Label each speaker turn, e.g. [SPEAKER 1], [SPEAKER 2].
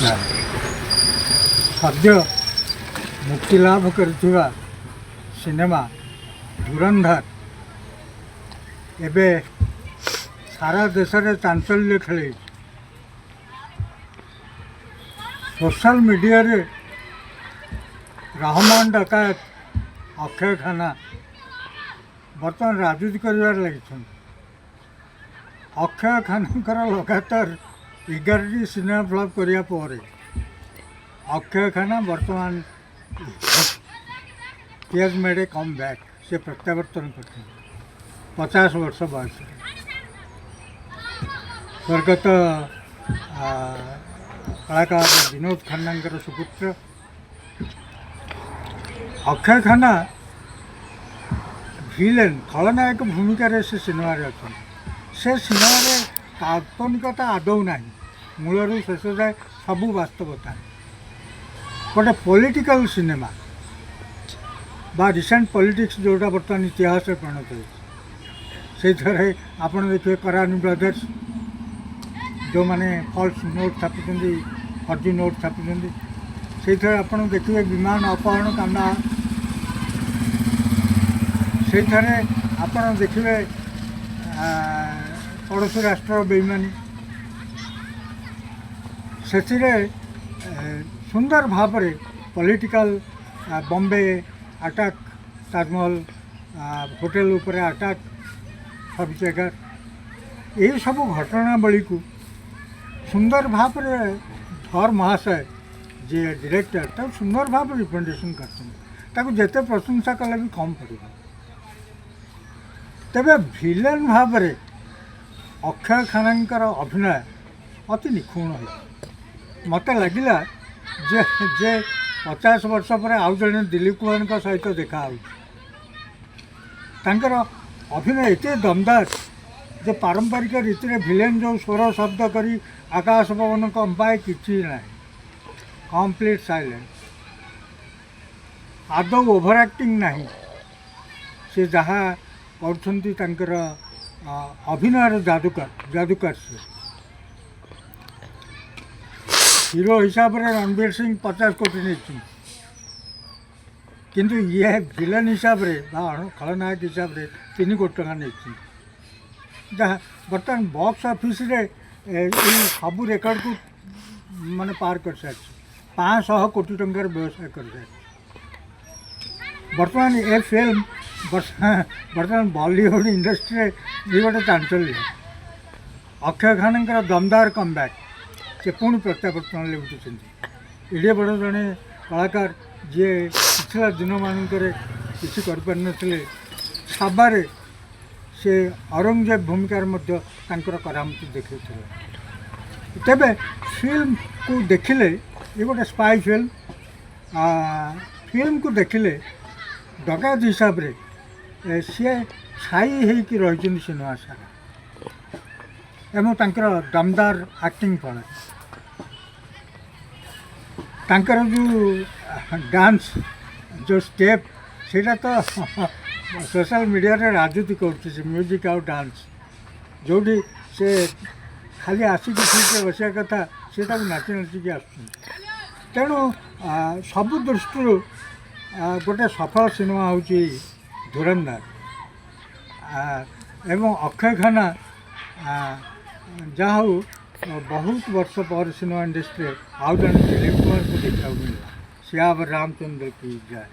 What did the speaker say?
[SPEAKER 1] नमस्कार। सद्य मुक्तिलाभ करुवा सिनेमा धुरंधर एबे सारा देश में चांचल्य खेल सोशल मीडिया रे रहमान डकायत अक्षय खाना बर्तमान राजनीति कर लगी। अक्षय खाना लगातार 11टी सिनेमा फ्लॉप करिया परे अक्षय खाना बर्तमान has made a come back से प्रत्यावर्तन कर 50 वर्ष बयस स्वर्गत कलाकार विनोद खन्ना सुपुत्र अक्षय खाना विलेन खलनायक भूमिका से सिनेमा अच्छा से सिनेमा काल्पनिकता आदौ ना मूलर शेष जाए सबू वास्तवता गोटे पॉलिटिकल सिनेमा बा रिसेंट पॉलिटिक्स जोटा बर्तमान इतिहास परिणत हो आप देखिए करानी ब्रदर्स जो मैंने फल्स नोट छापी फर्जी नोट छापी से आप देखिए विमान अपहरण कांड से आप देखिए पड़ोसी राष्ट्र बेईमानी से सुंदर भाव political Bombay attack Taj Mahal hotel उपरे अटैक सब जगह यही सब घटनावली को सुंदर भाव धर महाशय जी डायरेक्टर तक सुंदर भाव रिप्रेजेंटेशन कर जिते प्रशंसा कले भी कम पड़ तेरे विलेन भाव अक्षय खानांकर अभिनय अति निखुण है मत लगिला जे 50 वर्ष पर आउ जड़े दिलीप कुमार सहित देखा अभिनय एत दमदार जो पारंपरिक रीति में विलेन जो स्वर शब्द करी आकाश पवन कंपाए कि ना कंप्लीट साइलेंस आदौ ओभर एक्टिंग नहीं से जहाँ कर अभिनय जादूकर से हीरो हिसाब से रणवीर सिंह 50 कोटी नहीं किंतु ये विलेन हिसाब से खलनायक हिसाब से 3 कोटी टका नहीं जहाँ बर्तमान बॉक्स ऑफिस सब रेकर्ड को माने पार कर सारी 500 कोटी टंकार व्यवसाय कर बर्तमान ये फिल्म बर्तमान बॉलीवुड इंडस्ट्री भी गोटे चांचल्य अक्षय खाना दमदार कमबैक से पुणी प्रत्यावर्तन उठुं एडे बड़ जड़े कलाकार जी पिछला दिन मानक किसी कर छाबारे से औरंगजेब भूमिकार करामती देखते तेरे फिल्म को देखिले ये गोटे स्पाई फिल्म फिल्म को देखिले डकायत हिसाब से सी छाई होकि रही सिनेमा सारा एवं दमदार एक्टिंग फल तांकर जो डांस जो स्टेप सेटा तो सोशल मीडिया रे राजनीति कर म्यूजिक आउ डांस जोटी से खाली आसिक ठीक बसा कथा से नाची नाचिकी आस तेणु सबु दृष्टि गोटे सफल सिनेमा हूँ धुरंधर एवं अक्षय खाना जहाँ हो बहुत वर्ष पर सिनेमा इंडस्ट्री आउ जन दिलीप कुमार को देखा मिलला। श्याम रामचंद्र की जय।